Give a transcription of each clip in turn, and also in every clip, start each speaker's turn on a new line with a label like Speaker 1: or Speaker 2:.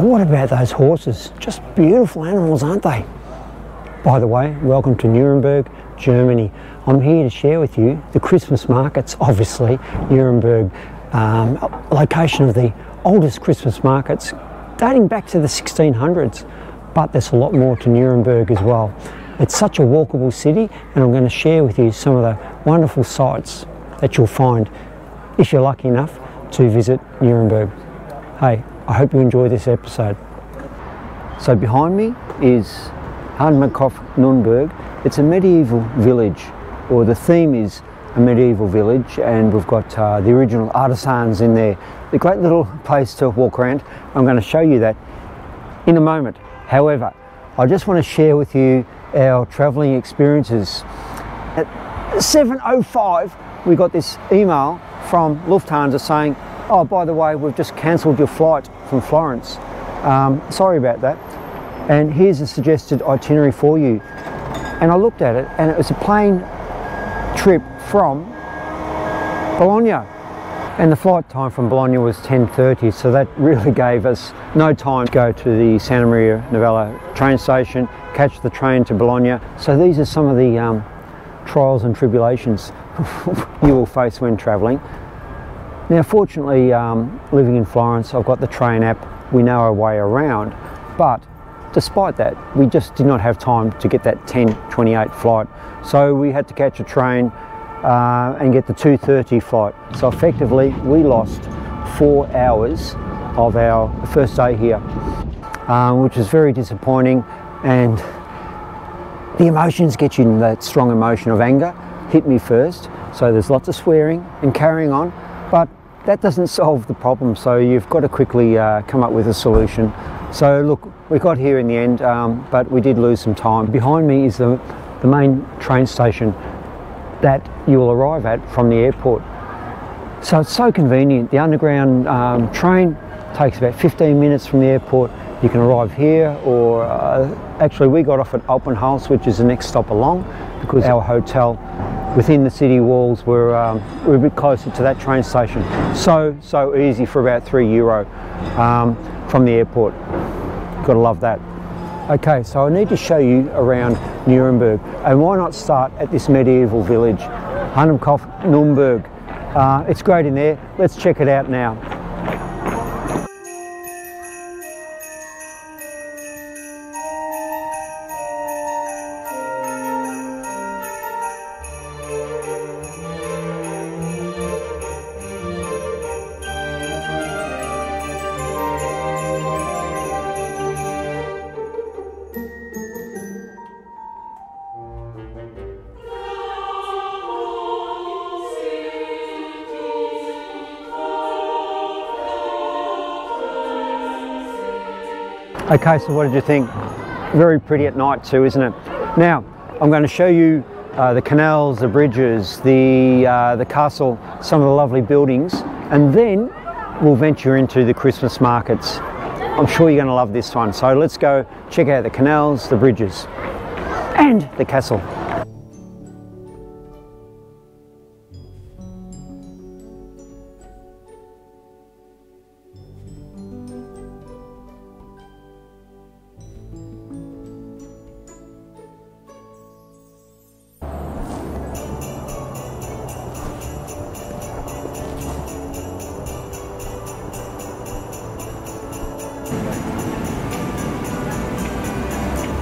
Speaker 1: Now what about those horses? Just beautiful animals, aren't they? By the way, welcome to Nuremberg, Germany. I'm here to share with you the Christmas markets, obviously. Nuremberg, location of the oldest Christmas markets dating back to the 1600s. But there's a lot more to Nuremberg as well. It's such a walkable city, and I'm going to share with you some of the wonderful sights that you'll find if you're lucky enough to visit Nuremberg. Hey, I hope you enjoy this episode. So behind me is Handwerkhof Nürnberg. It's a medieval village, or the theme is a medieval village, and we've got the original artisans in there. A great little place to walk around. I'm going to show you that in a moment. However, I just want to share with you our travelling experiences. At 7:05 we got this email from Lufthansa saying, oh, by the way, we've just cancelled your flight from Florence. Sorry about that. And here's a suggested itinerary for you. And I looked at it, and it was a plane trip from Bologna. And the flight time from Bologna was 10:30, so that really gave us no time to go to the Santa Maria Novella train station, catch the train to Bologna. So these are some of the trials and tribulations you will face when travelling. Now fortunately, living in Florence, I've got the train app, we know our way around, but despite that, we just did not have time to get that 10:28 flight. So we had to catch a train and get the 2:30 flight. So effectively, we lost 4 hours of our first day here, which is very disappointing. And the emotions get you in that strong emotion of anger. Hit me first. So there's lots of swearing and carrying on, but that doesn't solve the problem. So you've got to quickly come up with a solution. So look, we got here in the end, but we did lose some time. Behind me is the main train station that you will arrive at from the airport. So it's so convenient. The underground train takes about 15 minutes from the airport. You can arrive here, or actually we got off at Hauptmarkt, which is the next stop along, because our hotel within the city walls were a bit closer to that train station. So easy for about €3 from the airport. Gotta love that. Okay, so I need to show you around Nuremberg, and why not start at this medieval village, Handwerkhof Nürnberg. It's great in there. Let's check it out now. Okay, so what did you think? Very pretty at night too, isn't it? Now, I'm going to show you the canals, the bridges, the castle, some of the lovely buildings, and then we'll venture into the Christmas markets. I'm sure you're going to love this one. So let's go check out the canals, the bridges, and the castle.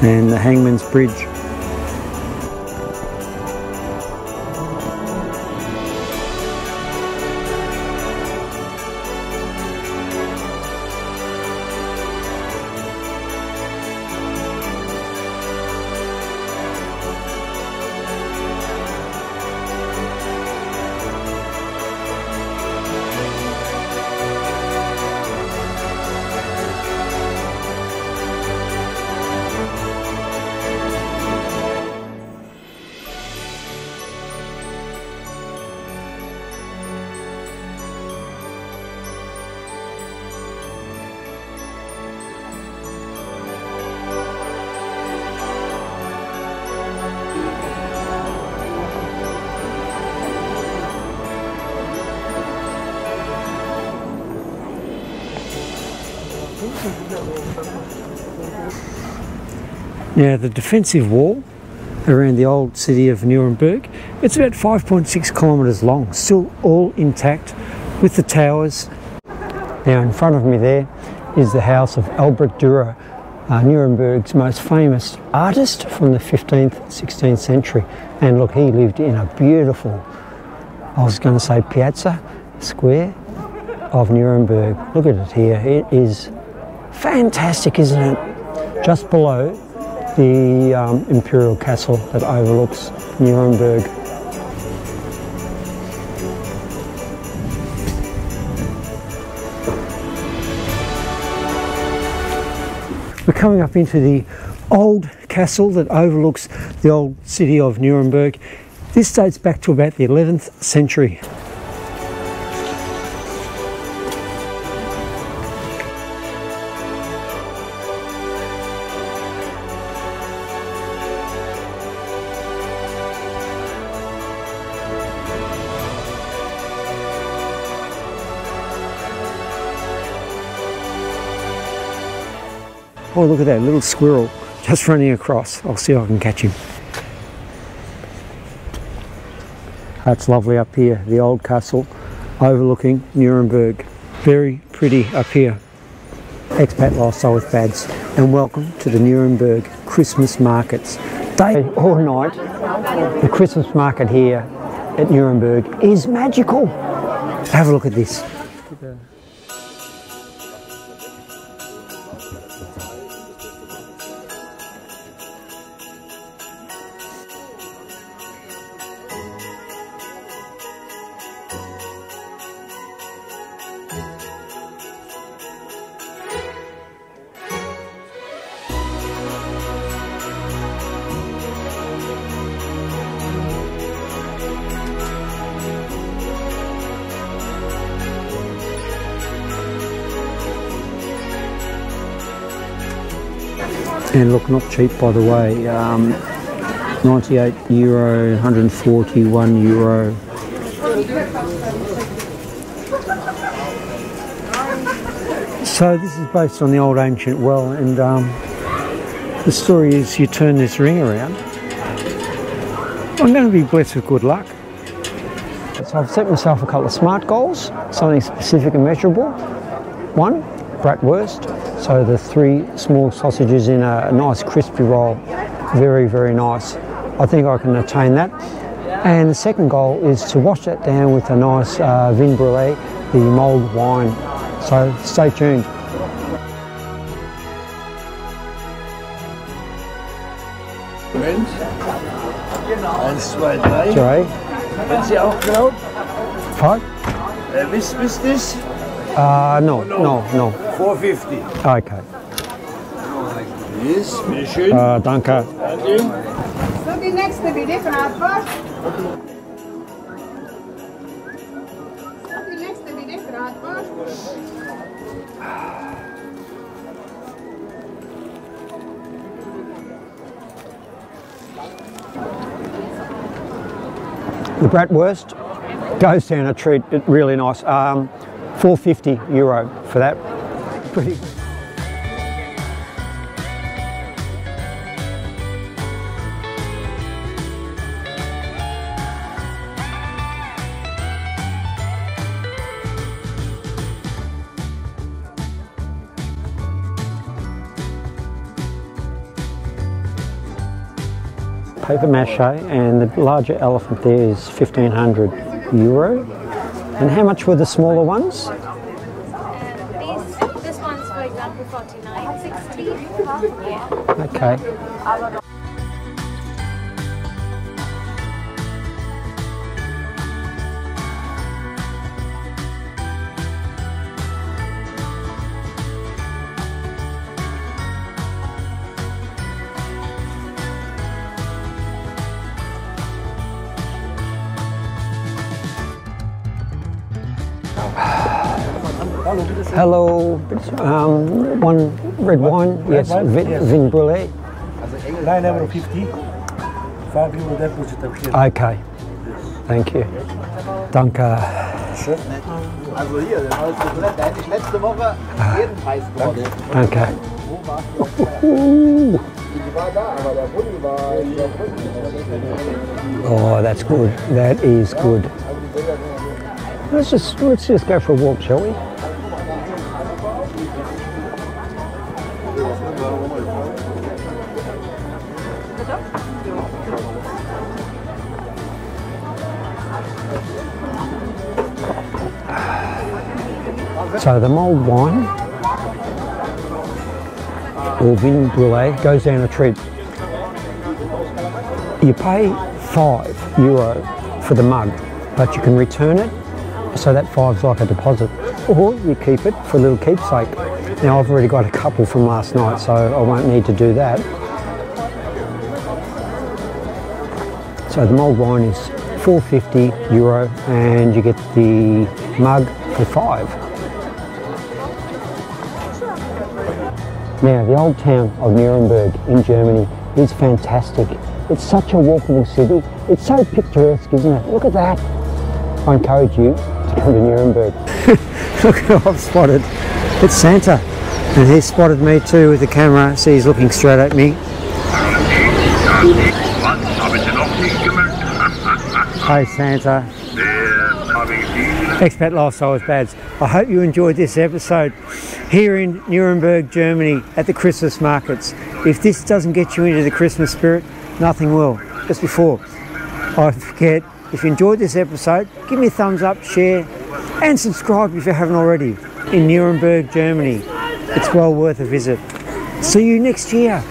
Speaker 1: And the Hangman's Bridge. Now the defensive wall around the old city of Nuremberg, it's about 5.6 kilometres long, still all intact with the towers. Now in front of me there is the house of Albrecht Dürer, Nuremberg's most famous artist from the 15th, 16th century. And look, he lived in a beautiful, I was going to say piazza, square of Nuremberg. Look at it here, it is fantastic, isn't it? Just below the Imperial castle that overlooks Nuremberg. We're coming up into the old castle that overlooks the old city of Nuremberg. This dates back to about the 11th century. Oh, look at that little squirrel just running across. I'll see if I can catch him. That's lovely up here, the old castle overlooking Nuremberg. Very pretty up here. Expat lifestyle with Bads, and welcome to the Nuremberg Christmas markets. Day or night, the Christmas market here at Nuremberg is magical. Have a look at this. And look, not cheap by the way, €98, €141. So this is based on the old ancient well, and the story is you turn this ring around. I'm going to be blessed with good luck. So I've set myself a couple of SMART goals, something specific and measurable. One, bratwurst. So the 3 small sausages in a nice crispy roll, very, very nice. I think I can attain that. And the second goal is to wash that down with a nice vin brûlée, the mulled wine. So stay tuned.
Speaker 2: Eins, zwei, drei.
Speaker 1: Jay?
Speaker 2: Wenn Sie auch glauben?
Speaker 1: Five?
Speaker 2: Wisst this?
Speaker 1: No.
Speaker 2: 450.
Speaker 1: Okay.
Speaker 2: Yes, bitteschön.
Speaker 1: Danke.
Speaker 2: Danke.
Speaker 3: So, die nächste bitte, Bratwurst. So, die nächste bitte, Bratwurst.
Speaker 1: The bratwurst goes down a treat, really nice. €450 for that. Pretty. Paper mache, and the larger elephant there is €1,500. And how much were the smaller ones?
Speaker 4: This one's, for example, 49.60. Yeah.
Speaker 1: Okay. Hello, one red wine, yes, vin brûlée.
Speaker 2: €9.50. €5 deposit up here.
Speaker 1: Okay, thank you. Danke.
Speaker 5: Also hier, das hätte ich letzte Woche jeden Preis geworden.
Speaker 1: Danke.
Speaker 5: Die war da.
Speaker 1: Oh, that's good. That is good. Let's just go for a walk, shall we? So the mulled wine, or vin brûlée, goes down a treat. You pay €5 for the mug, but you can return it, so that $5's like a deposit, or you keep it for a little keepsake. Now I've already got a couple from last night, so I won't need to do that. So the mulled wine is €4.50 and you get the mug for $5. Now, the old town of Nuremberg in Germany is fantastic. It's such a walkable city. It's so picturesque, isn't it? Look at that. I encourage you to come to Nuremberg. Look who I've spotted. It's Santa. And he spotted me too with the camera, so he's looking straight at me. Hey Santa. Expat Lifestyle is bad. I hope you enjoyed this episode here in Nuremberg, Germany at the Christmas markets. If this doesn't get you into the Christmas spirit, nothing will. Just before I forget, if you enjoyed this episode, give me a thumbs up, share and subscribe if you haven't already. In Nuremberg, Germany. It's well worth a visit. See you next year.